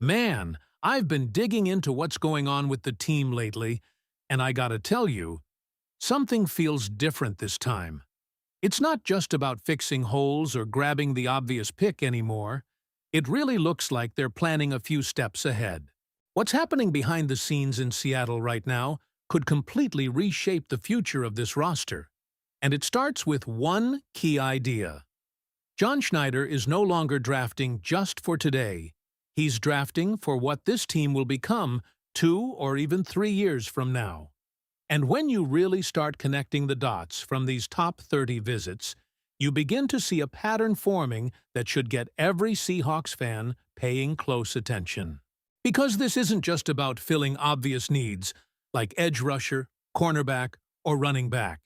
Man, I've been digging into what's going on with the team lately, and I gotta tell you, something feels different this time. It's not just about fixing holes or grabbing the obvious pick anymore. It really looks like they're planning a few steps ahead. What's happening behind the scenes in Seattle right now could completely reshape the future of this roster. And it starts with one key idea. John Schneider is no longer drafting just for today. He's drafting for what this team will become 2 or even 3 years from now. And when you really start connecting the dots from these top 30 visits, you begin to see a pattern forming that should get every Seahawks fan paying close attention. Because this isn't just about filling obvious needs, like edge rusher, cornerback, or running back.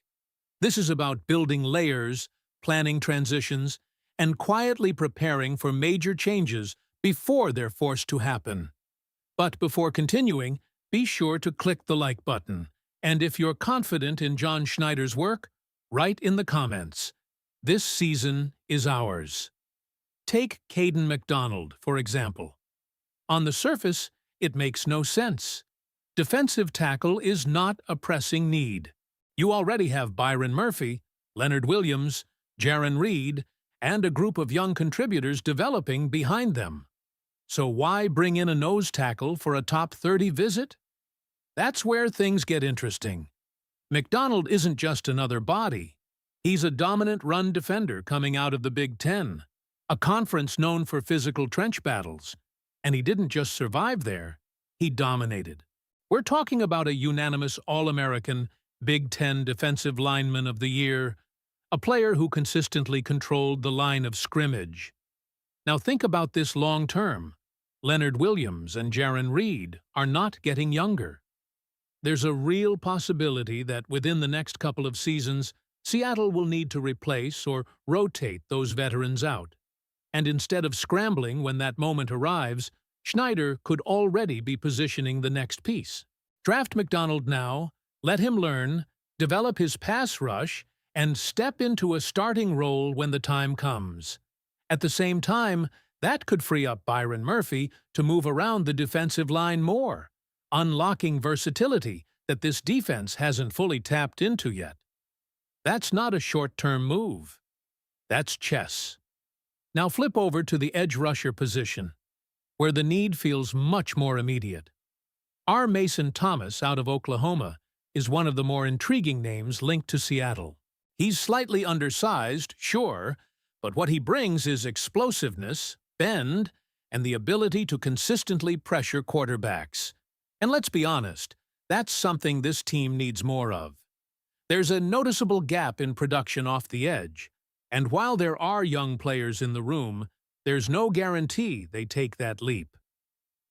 This is about building layers, planning transitions, and quietly preparing for major changes before they're forced to happen. But before continuing, be sure to click the like button. And if you're confident in John Schneider's work, write in the comments. This season is ours. Take Caden McDonald, for example. On the surface, it makes no sense. Defensive tackle is not a pressing need. You already have Byron Murphy, Leonard Williams, Jarran Reed, and a group of young contributors developing behind them. So why bring in a nose tackle for a top 30 visit? That's where things get interesting. McDonald isn't just another body. He's a dominant run defender coming out of the Big Ten, a conference known for physical trench battles. And he didn't just survive there, he dominated. We're talking about a unanimous All-American Big Ten Defensive Lineman of the Year, a player who consistently controlled the line of scrimmage. Now think about this long term. Leonard Williams and Jarran Reed are not getting younger. There's a real possibility that within the next couple of seasons, Seattle will need to replace or rotate those veterans out. And instead of scrambling when that moment arrives, Schneider could already be positioning the next piece. Draft McDonald now, let him learn, develop his pass rush, and step into a starting role when the time comes. At the same time, that could free up Byron Murphy to move around the defensive line more, unlocking versatility that this defense hasn't fully tapped into yet. That's not a short-term move. That's chess. Now flip over to the edge rusher position, where the need feels much more immediate. R. Mason Thomas out of Oklahoma is one of the more intriguing names linked to Seattle. He's slightly undersized, sure, but what he brings is explosiveness, bend, and the ability to consistently pressure quarterbacks. And let's be honest, that's something this team needs more of. There's a noticeable gap in production off the edge, and while there are young players in the room, there's no guarantee they take that leap.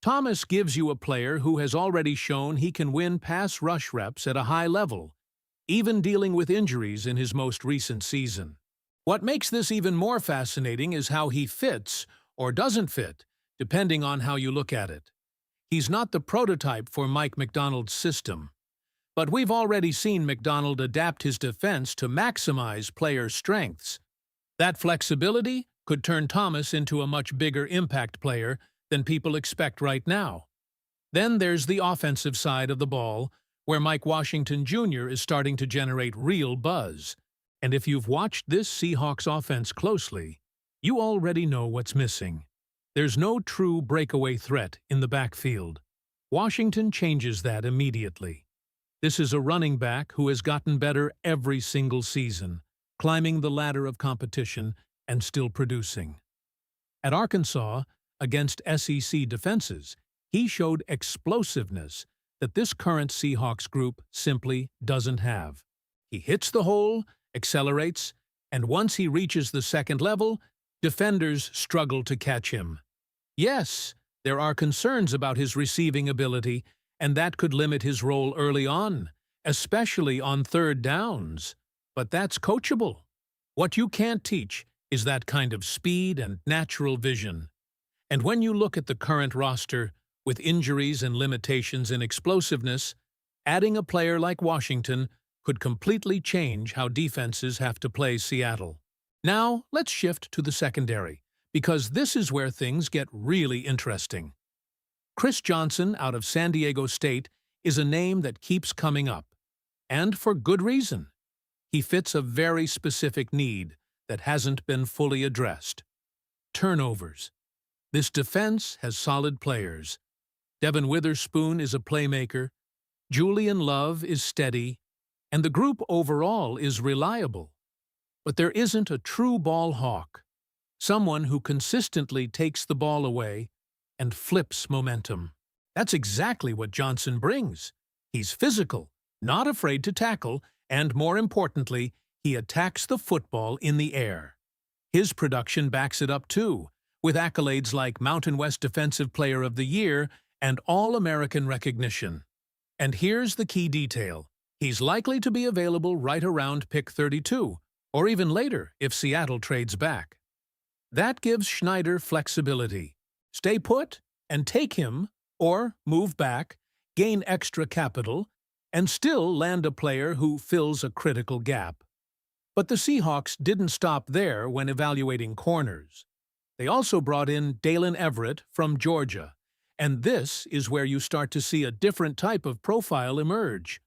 Thomas gives you a player who has already shown he can win pass rush reps at a high level, even dealing with injuries in his most recent season. What makes this even more fascinating is how he fits or doesn't fit, depending on how you look at it. He's not the prototype for Mike Macdonald's system, but we've already seen Macdonald adapt his defense to maximize player strengths. That flexibility could turn Thomas into a much bigger impact player than people expect right now. Then there's the offensive side of the ball, where Mike Washington Jr. is starting to generate real buzz. And if you've watched this Seahawks offense closely, you already know what's missing. There's no true breakaway threat in the backfield. Washington changes that immediately. This is a running back who has gotten better every single season, climbing the ladder of competition and still producing. At Arkansas, against SEC defenses, he showed explosiveness that this current Seahawks group simply doesn't have. He hits the hole, accelerates, and once he reaches the second level, defenders struggle to catch him. Yes, there are concerns about his receiving ability, and that could limit his role early on, especially on third downs. But that's coachable. What you can't teach is that kind of speed and natural vision. And when you look at the current roster, with injuries and limitations in explosiveness, adding a player like Washington could completely change how defenses have to play Seattle. Now, let's shift to the secondary, because this is where things get really interesting. Chris Johnson out of San Diego State is a name that keeps coming up, and for good reason. He fits a very specific need that hasn't been fully addressed. Turnovers. This defense has solid players. Devin Witherspoon is a playmaker, Julian Love is steady, and the group overall is reliable. But there isn't a true ball hawk, someone who consistently takes the ball away and flips momentum. That's exactly what Johnson brings. He's physical, not afraid to tackle, and more importantly, he attacks the football in the air. His production backs it up too, with accolades like Mountain West Defensive Player of the Year and All-American recognition. And here's the key detail. He's likely to be available right around pick 32, or even later if Seattle trades back. That gives Schneider flexibility. Stay put and take him, or move back, gain extra capital, and still land a player who fills a critical gap. But the Seahawks didn't stop there when evaluating corners. They also brought in Dalen Everett from Georgia, and this is where you start to see a different type of profile emerge.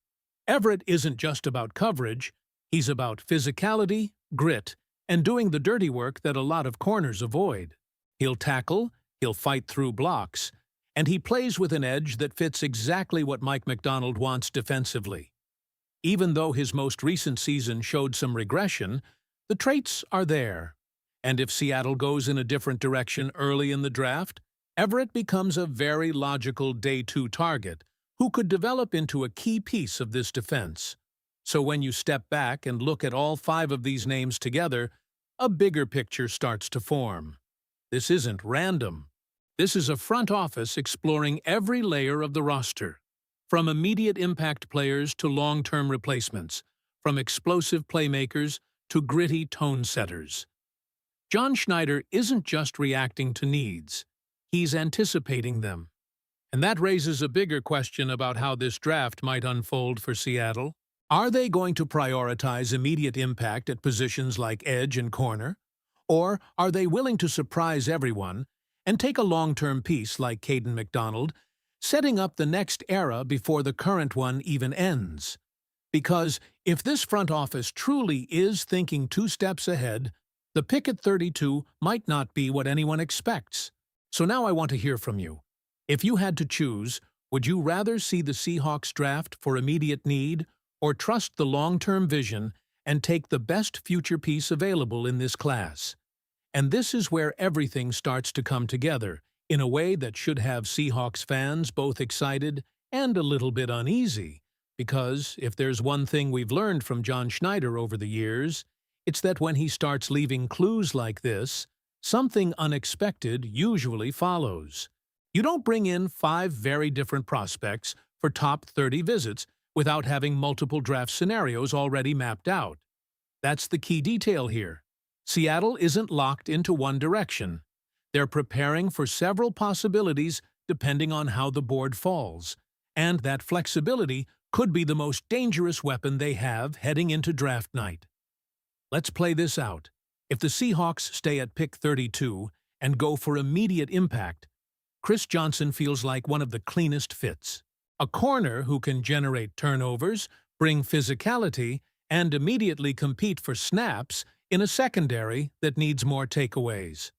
Everett isn't just about coverage, he's about physicality, grit, and doing the dirty work that a lot of corners avoid. He'll tackle, he'll fight through blocks, and he plays with an edge that fits exactly what Mike Macdonald wants defensively. Even though his most recent season showed some regression, the traits are there. And if Seattle goes in a different direction early in the draft, Everett becomes a very logical day 2 target who could develop into a key piece of this defense. So when you step back and look at all 5 of these names together, a bigger picture starts to form. This isn't random. This is a front office exploring every layer of the roster, from immediate impact players to long-term replacements, from explosive playmakers to gritty tone setters. John Schneider isn't just reacting to needs, he's anticipating them. And that raises a bigger question about how this draft might unfold for Seattle. Are they going to prioritize immediate impact at positions like edge and corner? Or are they willing to surprise everyone and take a long-term piece like Caden McDonald, setting up the next era before the current one even ends? Because if this front office truly is thinking 2 steps ahead, the pick at 32 might not be what anyone expects. So now I want to hear from you. If you had to choose, would you rather see the Seahawks draft for immediate need or trust the long-term vision and take the best future piece available in this class? And this is where everything starts to come together in a way that should have Seahawks fans both excited and a little bit uneasy. Because if there's one thing we've learned from John Schneider over the years, it's that when he starts leaving clues like this, something unexpected usually follows. You don't bring in 5 very different prospects for top 30 visits without having multiple draft scenarios already mapped out. That's the key detail here. Seattle isn't locked into one direction. They're preparing for several possibilities depending on how the board falls, and that flexibility could be the most dangerous weapon they have heading into draft night. Let's play this out. If the Seahawks stay at pick 32 and go for immediate impact, Chris Johnson feels like one of the cleanest fits. A corner who can generate turnovers, bring physicality, and immediately compete for snaps in a secondary that needs more takeaways.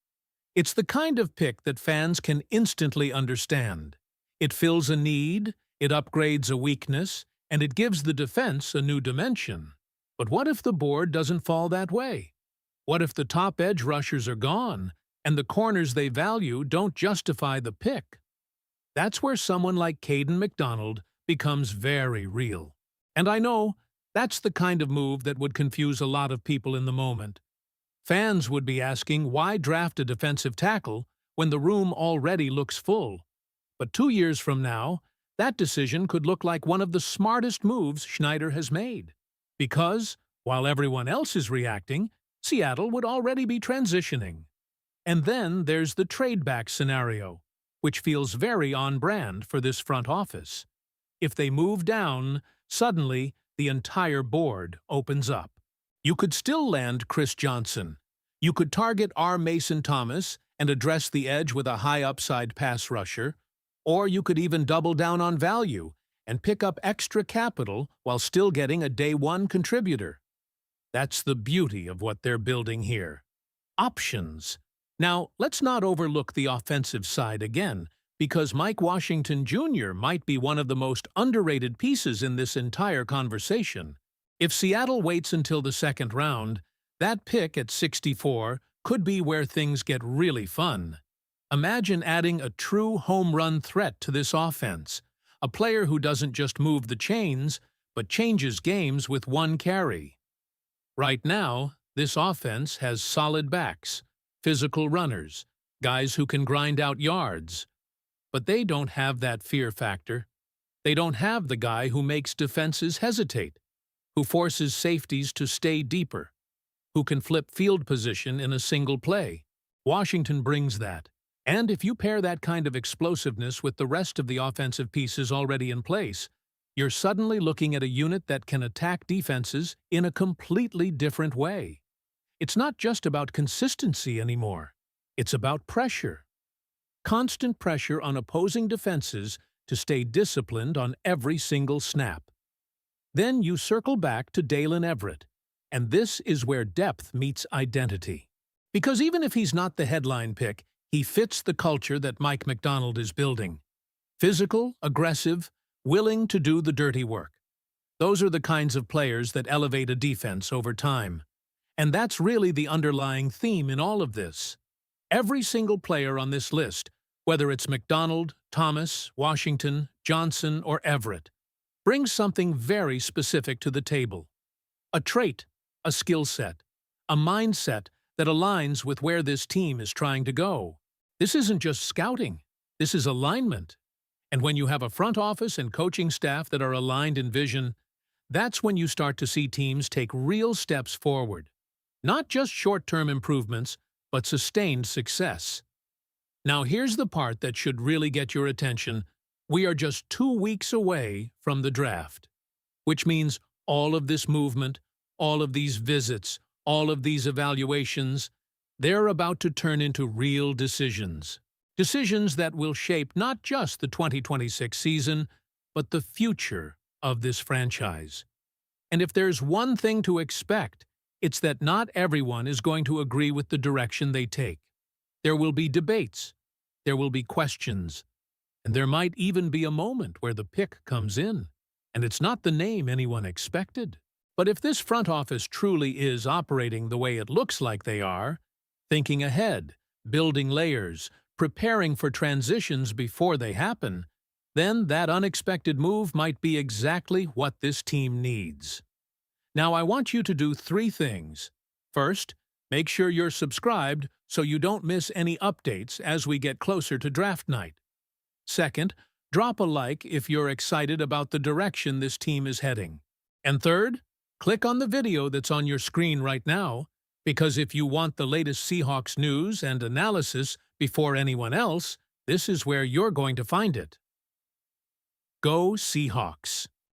It's the kind of pick that fans can instantly understand. It fills a need, it upgrades a weakness, and it gives the defense a new dimension. But what if the board doesn't fall that way? What if the top edge rushers are gone, and the corners they value don't justify the pick? That's where someone like Caden McDonald becomes very real. And I know that's the kind of move that would confuse a lot of people in the moment. Fans would be asking why draft a defensive tackle when the room already looks full. But 2 years from now, that decision could look like one of the smartest moves Schneider has made. Because, while everyone else is reacting, Seattle would already be transitioning. And then there's the trade-back scenario, which feels very on-brand for this front office. If they move down, suddenly the entire board opens up. You could still land Chris Johnson. You could target R. Mason Thomas and address the edge with a high-upside pass rusher. Or you could even double down on value and pick up extra capital while still getting a day-one contributor. That's the beauty of what they're building here. Options. Now, let's not overlook the offensive side again, because Mike Washington Jr. might be one of the most underrated pieces in this entire conversation. If Seattle waits until the second round, that pick at 64 could be where things get really fun. Imagine adding a true home run threat to this offense, a player who doesn't just move the chains, but changes games with one carry. Right now, this offense has solid backs, physical runners, guys who can grind out yards. But they don't have that fear factor. They don't have the guy who makes defenses hesitate, who forces safeties to stay deeper, who can flip field position in a single play. Washington brings that. And if you pair that kind of explosiveness with the rest of the offensive pieces already in place, you're suddenly looking at a unit that can attack defenses in a completely different way. It's not just about consistency anymore. It's about pressure. Constant pressure on opposing defenses to stay disciplined on every single snap. Then you circle back to Dalen Everett, and this is where depth meets identity. Because even if he's not the headline pick, he fits the culture that Mike Macdonald is building. Physical, aggressive, willing to do the dirty work. Those are the kinds of players that elevate a defense over time. And that's really the underlying theme in all of this. Every single player on this list, whether it's Macdonald, Thomas, Washington, Johnson, or Everett, brings something very specific to the table. A trait, a skill set, a mindset that aligns with where this team is trying to go. This isn't just scouting, this is alignment. And when you have a front office and coaching staff that are aligned in vision, that's when you start to see teams take real steps forward. Not just short-term improvements, but sustained success. Now here's the part that should really get your attention. We are just 2 weeks away from the draft, which means all of this movement, all of these visits, all of these evaluations, they're about to turn into real decisions. Decisions that will shape not just the 2026 season, but the future of this franchise. And if there's one thing to expect, it's that not everyone is going to agree with the direction they take. There will be debates, there will be questions, and there might even be a moment where the pick comes in, and it's not the name anyone expected. But if this front office truly is operating the way it looks like they are, thinking ahead, building layers, preparing for transitions before they happen, then that unexpected move might be exactly what this team needs. Now I want you to do 3 things. First, make sure you're subscribed so you don't miss any updates as we get closer to draft night. Second, drop a like if you're excited about the direction this team is heading. And third, click on the video that's on your screen right now, because if you want the latest Seahawks news and analysis before anyone else, this is where you're going to find it. Go Seahawks!